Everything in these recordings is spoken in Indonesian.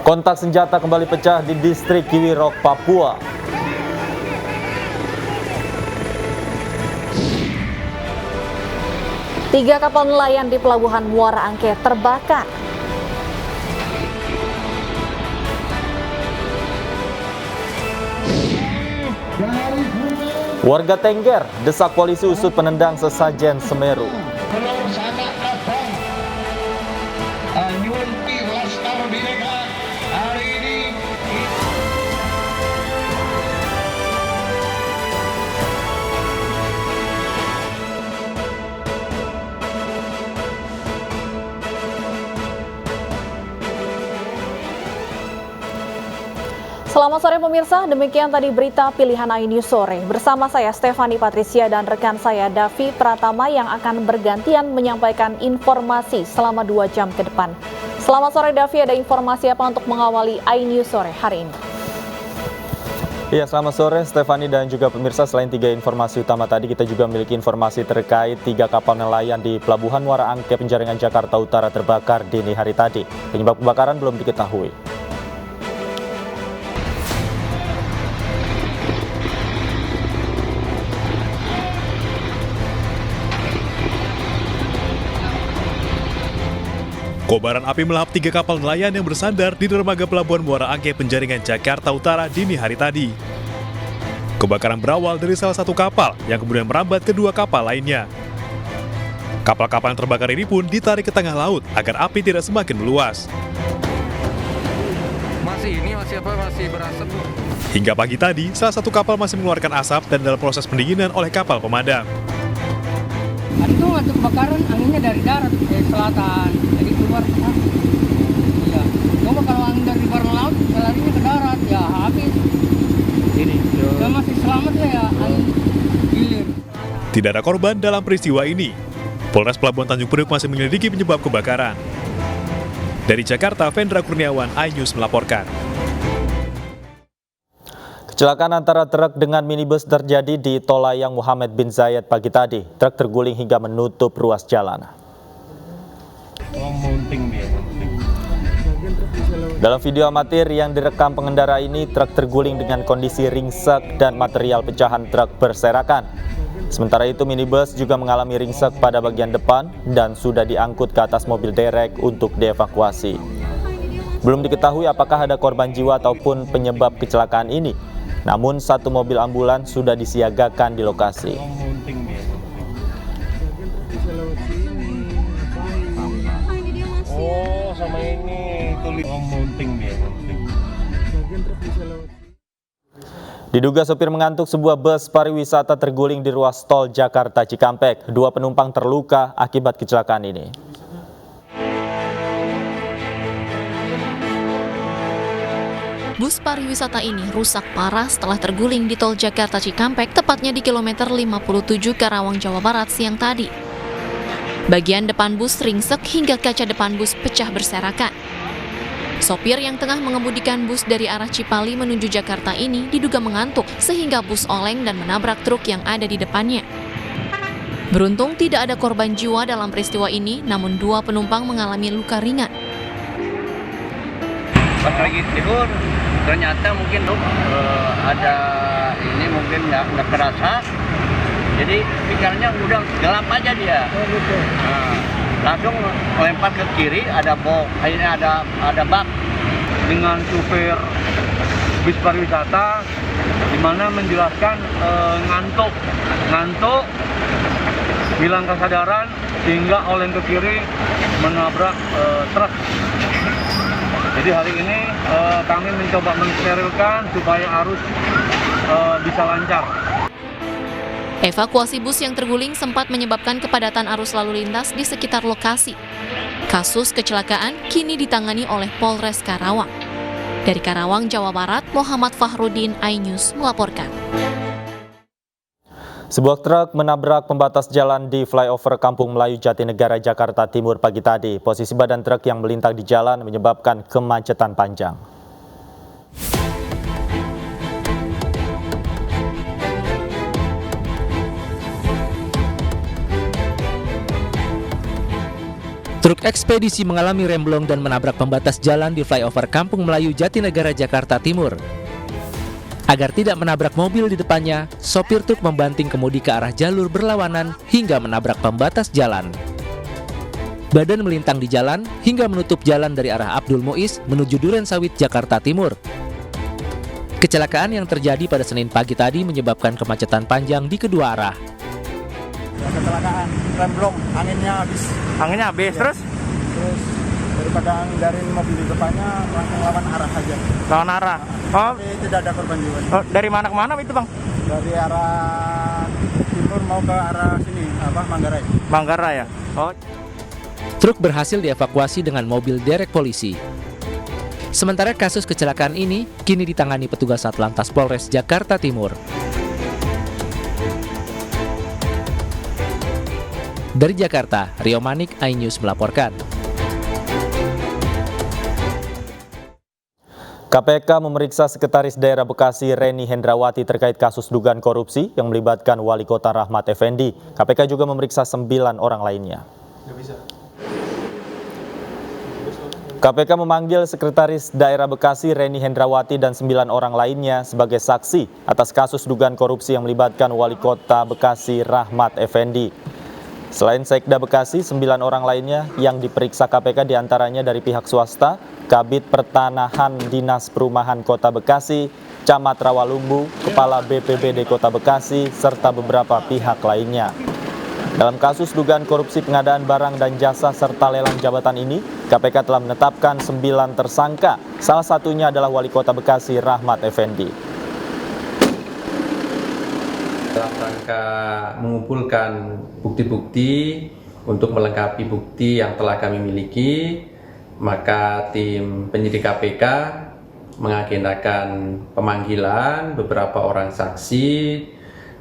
Kontak senjata kembali pecah di distrik Kiwirok, Papua. Tiga kapal nelayan di Pelabuhan Muara Angke terbakar. Warga Tengger desak polisi usut penendang sesajen Semeru. Selamat sore pemirsa, demikian tadi berita pilihan iNews sore. Bersama saya Stefani Patricia dan rekan saya Davi Pratama yang akan bergantian menyampaikan informasi selama 2 jam ke depan. Selamat sore Davi, ada informasi apa untuk mengawali iNews sore hari ini? Ya, selamat sore Stefani dan juga pemirsa. Selain 3 informasi utama tadi, kita juga memiliki informasi terkait 3 kapal nelayan di Pelabuhan Muara Angke, Penjaringan, Jakarta Utara terbakar dini hari tadi. Penyebab kebakaran belum diketahui. Kobaran api melahap 3 kapal nelayan yang bersandar di dermaga Pelabuhan Muara Angke, Penjaringan, Jakarta Utara dini hari tadi. Kebakaran berawal dari salah satu kapal yang kemudian merambat ke 2 kapal lainnya. Kapal-kapal yang terbakar ini pun ditarik ke tengah laut agar api tidak semakin meluas. Masih berasap. Hingga pagi tadi, salah satu kapal masih mengeluarkan asap dan dalam proses pendinginan oleh kapal pemadam. Itu waktu kebakaran anginnya dari darat ke selatan, jadi keluar ke sana. Iya. Coba kalau angin dari barat laut, larinya ke darat, ya habis. Ini. Ya masih selamat ya angin gilir. Tidak ada korban dalam peristiwa ini. Polres Pelabuhan Tanjung Priok masih menyelidiki penyebab kebakaran. Dari Jakarta, Vendra Kurniawan, iNews melaporkan. Kecelakaan antara truk dengan minibus terjadi di Tol Layang Muhammad bin Zayed pagi tadi. Truk terguling hingga menutup ruas jalan. Dalam video amatir yang direkam pengendara ini, truk terguling dengan kondisi ringsek dan material pecahan truk berserakan. Sementara itu minibus juga mengalami ringsek pada bagian depan dan sudah diangkut ke atas mobil derek untuk dievakuasi. Belum diketahui apakah ada korban jiwa ataupun penyebab kecelakaan ini. Namun 1 mobil ambulans sudah disiagakan di lokasi. Oh, sama ini tulis mounting dia. Diduga sopir mengantuk, sebuah bus pariwisata terguling di ruas tol Jakarta Cikampek. 2 penumpang terluka akibat kecelakaan ini. Bus pariwisata ini rusak parah setelah terguling di tol Jakarta Cikampek, tepatnya di kilometer 57 Karawang, Jawa Barat siang tadi. Bagian depan bus ringsek hingga kaca depan bus pecah berserakan. Sopir yang tengah mengemudikan bus dari arah Cipali menuju Jakarta ini diduga mengantuk sehingga bus oleng dan menabrak truk yang ada di depannya. Beruntung tidak ada korban jiwa dalam peristiwa ini, namun 2 penumpang mengalami luka ringan. Pas lagi tidur, ternyata mungkin ada ini mungkin nggak kerasa, jadi pikirannya udah gelap aja dia. Nah, langsung melempar ke kiri, ada box, akhirnya ada bak. Dengan supir bis pariwisata, di mana menjelaskan ngantuk, hilang kesadaran sehingga oleng ke kiri menabrak truk. Jadi hari ini kami mencoba mensterilkan supaya arus bisa lancar. Evakuasi bus yang terguling sempat menyebabkan kepadatan arus lalu lintas di sekitar lokasi. Kasus kecelakaan kini ditangani oleh Polres Karawang. Dari Karawang, Jawa Barat, Muhammad Fahrudin, iNews melaporkan. Sebuah truk menabrak pembatas jalan di flyover Kampung Melayu Jatinegara, Jakarta Timur pagi tadi. Posisi badan truk yang melintang di jalan menyebabkan kemacetan panjang. Truk ekspedisi mengalami remblong dan menabrak pembatas jalan di flyover Kampung Melayu Jatinegara, Jakarta Timur. Agar tidak menabrak mobil di depannya, sopir truk membanting kemudi ke arah jalur berlawanan hingga menabrak pembatas jalan. Badan melintang di jalan hingga menutup jalan dari arah Abdul Muiz menuju Durensawit, Jakarta Timur. Kecelakaan yang terjadi pada Senin pagi tadi menyebabkan kemacetan panjang di kedua arah. Kecelakaan remblong, anginnya habis Terus daripada ngindarin mobil di depannya langsung lawan arah aja. lawan arah. Oh, Tapi tidak ada korban jiwa. dari mana ke mana itu, Bang? Dari arah timur mau ke arah sini Manggarai. Manggarai ya. Oh. Truk berhasil dievakuasi dengan mobil derek polisi. Sementara kasus kecelakaan ini kini ditangani petugas Satlantas Polres Jakarta Timur. Dari Jakarta, Rio Manik, iNews melaporkan. KPK memeriksa Sekretaris Daerah Bekasi Reni Hendrawati terkait kasus dugaan korupsi yang melibatkan Wali Kota Rahmat Effendi. KPK juga memeriksa 9 orang lainnya. KPK memanggil Sekretaris Daerah Bekasi Reni Hendrawati dan 9 orang lainnya sebagai saksi atas kasus dugaan korupsi yang melibatkan Wali Kota Bekasi Rahmat Effendi. Selain Sekda Bekasi, 9 orang lainnya yang diperiksa KPK diantaranya dari pihak swasta, Kabid Pertanahan Dinas Perumahan Kota Bekasi, Camat Rawalumbu, Kepala BPBD Kota Bekasi, serta beberapa pihak lainnya. Dalam kasus dugaan korupsi pengadaan barang dan jasa serta lelang jabatan ini, KPK telah menetapkan 9 tersangka, salah satunya adalah Wali Kota Bekasi Rahmat Effendi. Dalam rangka mengumpulkan bukti-bukti untuk melengkapi bukti yang telah kami miliki, maka tim penyidik KPK mengagendakan pemanggilan beberapa orang saksi.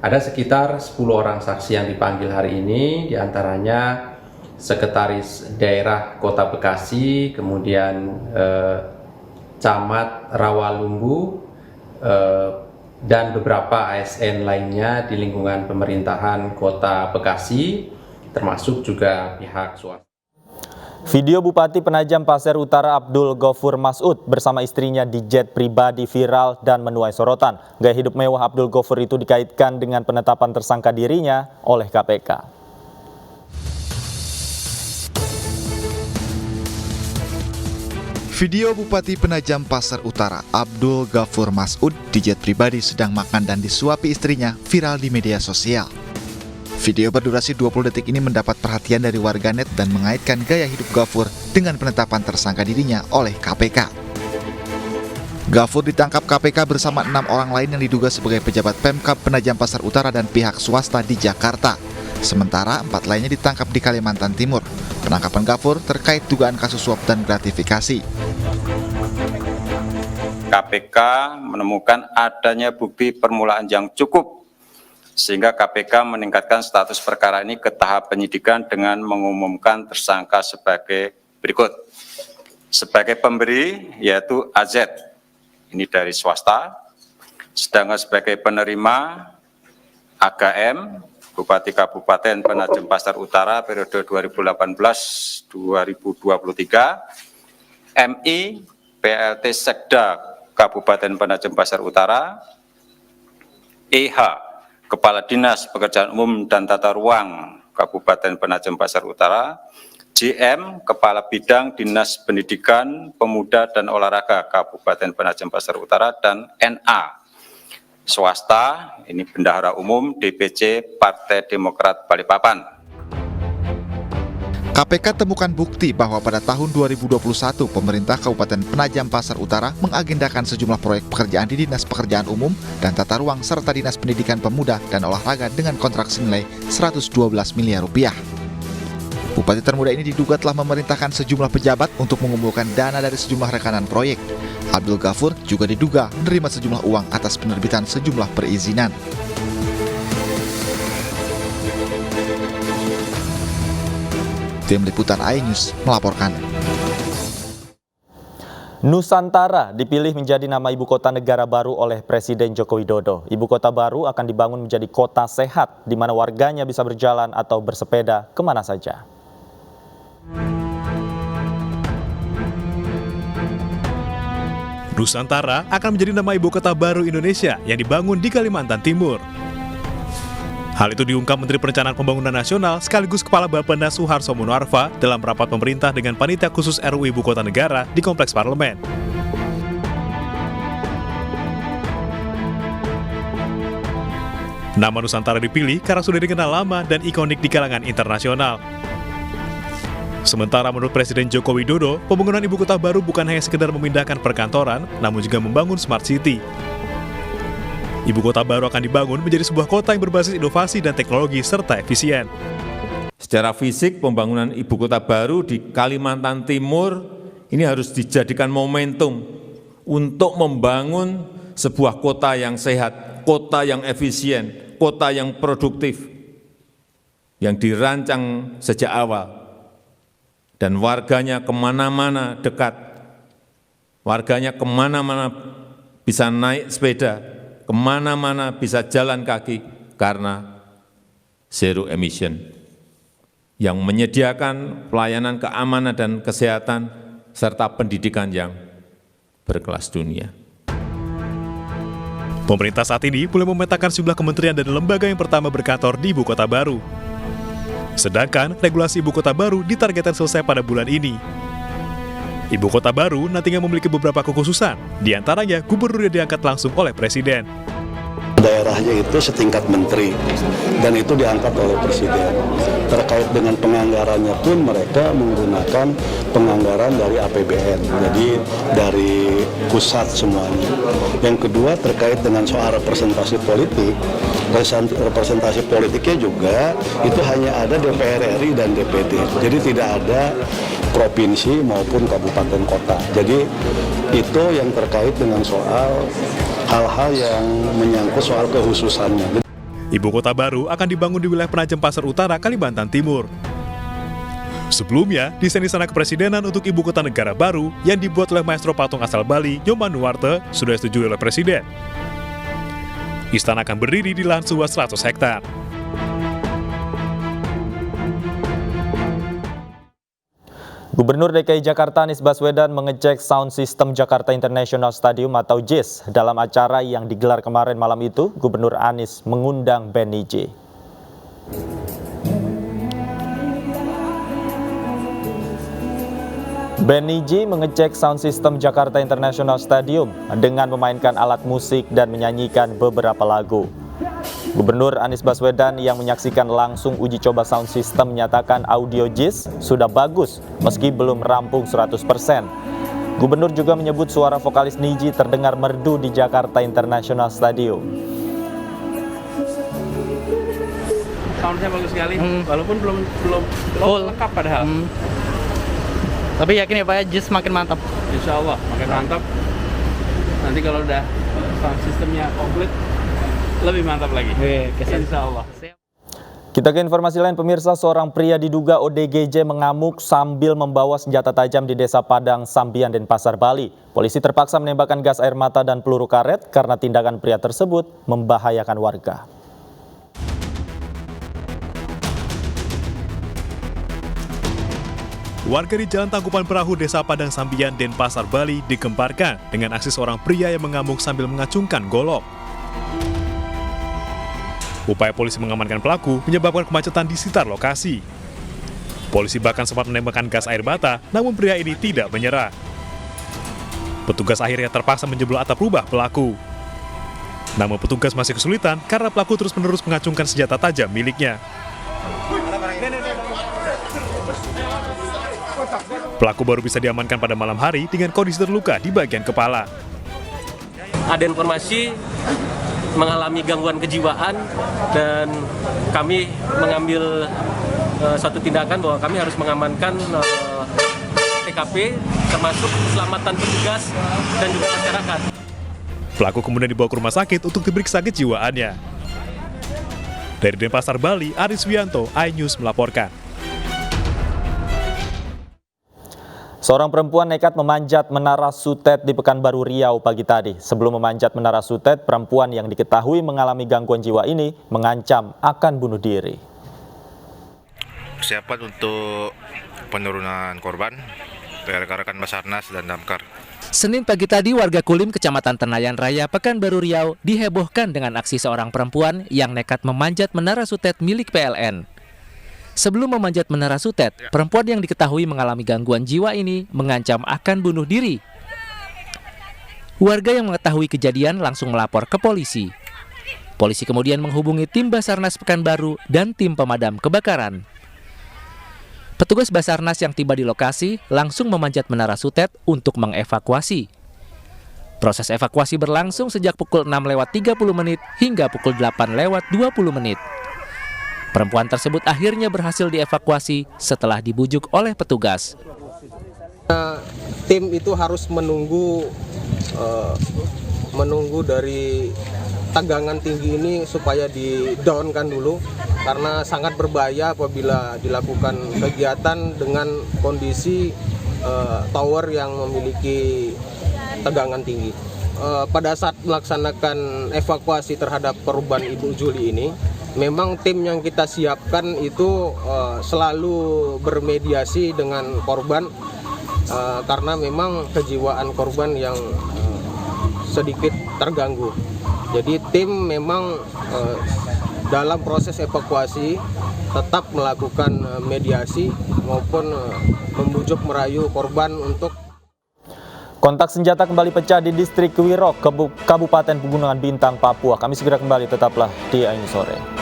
Ada sekitar 10 orang saksi yang dipanggil hari ini, diantaranya Sekretaris Daerah Kota Bekasi, kemudian Camat Rawalumbu, dan beberapa ASN lainnya di lingkungan pemerintahan Kota Bekasi, termasuk juga pihak swasta. Video Bupati Penajam Pasir Utara Abdul Ghafur Mas'ud bersama istrinya di jet pribadi viral dan menuai sorotan. Gaya hidup mewah Abdul Ghafur itu dikaitkan dengan penetapan tersangka dirinya oleh KPK. Video Bupati Penajam Pasir Utara Abdul Ghafur Mas'ud di jet pribadi sedang makan dan disuapi istrinya viral di media sosial. Video berdurasi 20 detik ini mendapat perhatian dari warganet dan mengaitkan gaya hidup Ghafur dengan penetapan tersangka dirinya oleh KPK. Ghafur ditangkap KPK bersama 6 orang lain yang diduga sebagai pejabat Pemkab Penajam Pasir Utara dan pihak swasta di Jakarta. Sementara 4 lainnya ditangkap di Kalimantan Timur. Penangkapan Ghafur terkait dugaan kasus suap dan gratifikasi. KPK menemukan adanya bukti permulaan yang cukup sehingga KPK meningkatkan status perkara ini ke tahap penyidikan dengan mengumumkan tersangka sebagai berikut. Sebagai pemberi yaitu AZ, ini dari swasta, sedangkan sebagai penerima AGM, Bupati Kabupaten Penajam Pasir Utara periode 2018-2023, MI PLT Sekda Kabupaten Penajam Pasir Utara, EH Kepala Dinas Pekerjaan Umum dan Tata Ruang Kabupaten Penajam Pasir Utara, JM Kepala Bidang Dinas Pendidikan, Pemuda dan Olahraga Kabupaten Penajam Pasir Utara, dan NA swasta, ini Bendahara Umum DPC Partai Demokrat Balikpapan. KPK temukan bukti bahwa pada tahun 2021 pemerintah Kabupaten Penajam Pasir Utara mengagendakan sejumlah proyek pekerjaan di Dinas Pekerjaan Umum dan Tata Ruang serta Dinas Pendidikan Pemuda dan Olahraga dengan kontrak senilai 112 miliar rupiah. Bupati termuda ini diduga telah memerintahkan sejumlah pejabat untuk mengumpulkan dana dari sejumlah rekanan proyek. Abdul Ghafur juga diduga menerima sejumlah uang atas penerbitan sejumlah perizinan. Tim Liputan iNews melaporkan. Nusantara dipilih menjadi nama ibu kota negara baru oleh Presiden Joko Widodo. Ibu kota baru akan dibangun menjadi kota sehat, di mana warganya bisa berjalan atau bersepeda kemana saja. Nusantara akan menjadi nama ibu kota baru Indonesia yang dibangun di Kalimantan Timur. Hal itu diungkap Menteri Perencanaan Pembangunan Nasional sekaligus Kepala Bappenas Suharto Monoarfa dalam rapat pemerintah dengan Panitia Khusus RUU Ibu Kota Negara di Kompleks Parlemen. Nama Nusantara dipilih karena sudah dikenal lama dan ikonik di kalangan internasional. Sementara menurut Presiden Joko Widodo, pembangunan ibu kota baru bukan hanya sekedar memindahkan perkantoran, namun juga membangun smart city. Ibu kota baru akan dibangun menjadi sebuah kota yang berbasis inovasi dan teknologi serta efisien. Secara fisik, pembangunan ibu kota baru di Kalimantan Timur ini harus dijadikan momentum untuk membangun sebuah kota yang sehat, kota yang efisien, kota yang produktif, yang dirancang sejak awal. Dan warganya kemana-mana dekat, warganya kemana-mana bisa naik sepeda, kemana-mana bisa jalan kaki karena zero emission, yang menyediakan pelayanan keamanan dan kesehatan serta pendidikan yang berkelas dunia. Pemerintah saat ini mulai memetakan sejumlah kementerian dan lembaga yang pertama berkantor di ibu kota baru. Sedangkan regulasi ibu kota baru ditargetkan selesai pada bulan ini. Ibu kota baru nantinya memiliki beberapa kekhususan, di antaranya gubernur yang diangkat langsung oleh Presiden. Daerahnya itu setingkat menteri dan itu diangkat oleh Presiden. Terkait dengan penganggarannya pun mereka menggunakan penganggaran dari APBN, jadi dari pusat semuanya. Yang kedua terkait dengan soal representasi politik, representasi politiknya juga itu hanya ada DPR RI dan DPD, jadi tidak ada provinsi maupun kabupaten kota. Jadi itu yang terkait dengan soal hal-hal yang menyangkut soal kekhususannya. Ibu kota baru akan dibangun di wilayah Penajam Pasar Utara, Kalimantan Timur. Sebelumnya, desain Istana Kepresidenan untuk ibu kota negara baru yang dibuat oleh maestro patung asal Bali, Nyoman Nuarte, sudah disetujui oleh Presiden. Istana akan berdiri di lahan seluas 100 hektar. Gubernur DKI Jakarta Anies Baswedan mengecek sound system Jakarta International Stadium atau JIS. Dalam acara yang digelar kemarin malam itu, Gubernur Anies mengundang Benny J. Benny J mengecek sound system Jakarta International Stadium dengan memainkan alat musik dan menyanyikan beberapa lagu. Gubernur Anies Baswedan yang menyaksikan langsung uji coba sound system menyatakan audio JIS sudah bagus meski belum rampung 100%. Gubernur juga menyebut suara vokalis Niji terdengar merdu di Jakarta International Stadium. Soundnya bagus sekali, walaupun belum lengkap padahal. Tapi yakin ya Pak ya, JIS makin mantap. Insya Allah makin mantap. Nanti kalau udah sound sistemnya komplit, lebih mantap lagi. Insya Allah. Kita ke informasi lain, pemirsa. Seorang pria diduga ODGJ mengamuk sambil membawa senjata tajam di Desa Padang, Sambian, Denpasar, Bali. Polisi terpaksa menembakkan gas air mata dan peluru karet karena tindakan pria tersebut membahayakan warga. Warga di Jalan Tangkupan Perahu Desa Padang Sambian, Denpasar, Bali digemparkan dengan aksi seorang pria yang mengamuk sambil mengacungkan golok. Upaya polisi mengamankan pelaku menyebabkan kemacetan di sekitar lokasi. Polisi bahkan sempat menembakkan gas air mata, namun pria ini tidak menyerah. Petugas akhirnya terpaksa menjebol atap rumah pelaku. Namun petugas masih kesulitan karena pelaku terus-menerus mengacungkan senjata tajam miliknya. Pelaku baru bisa diamankan pada malam hari dengan kondisi terluka di bagian kepala. Ada informasi mengalami gangguan kejiwaan dan kami mengambil satu tindakan bahwa kami harus mengamankan TKP termasuk keselamatan petugas dan juga masyarakat. Pelaku kemudian dibawa ke rumah sakit untuk diperiksa kejiwaannya. Dari Denpasar, Bali, Aris Wianto, iNews melaporkan. Seorang perempuan nekat memanjat menara Sutet di Pekanbaru Riau pagi tadi. Sebelum memanjat menara Sutet, perempuan yang diketahui mengalami gangguan jiwa ini mengancam akan bunuh diri. Persiapan untuk penurunan korban dari rekan-rekan Basarnas dan Damkar. Senin pagi tadi, warga Kulim, Kecamatan Tenayan Raya, Pekanbaru Riau, dihebohkan dengan aksi seorang perempuan yang nekat memanjat menara sutet milik PLN. Sebelum memanjat menara sutet, perempuan yang diketahui mengalami gangguan jiwa ini mengancam akan bunuh diri. Warga yang mengetahui kejadian langsung melapor ke polisi. Polisi kemudian menghubungi tim Basarnas Pekanbaru dan tim pemadam kebakaran. Petugas Basarnas yang tiba di lokasi langsung memanjat menara sutet untuk mengevakuasi. Proses evakuasi berlangsung sejak pukul 6:30 hingga pukul 8:20 menit. Perempuan tersebut akhirnya berhasil dievakuasi setelah dibujuk oleh petugas. Tim itu harus menunggu dari tegangan tinggi ini supaya di-down-kan dulu, karena sangat berbahaya apabila dilakukan kegiatan dengan kondisi tower yang memiliki tegangan tinggi. Pada saat melaksanakan evakuasi terhadap korban Ibu Juli ini, memang tim yang kita siapkan itu selalu bermediasi dengan korban, karena memang kejiwaan korban yang sedikit terganggu. Jadi tim memang dalam proses evakuasi tetap melakukan mediasi maupun membujuk merayu korban untuk. Kontak senjata kembali pecah di distrik Wirok, Kabupaten Pegunungan Bintang, Papua. Kami segera kembali, tetaplah di Ainu Sore.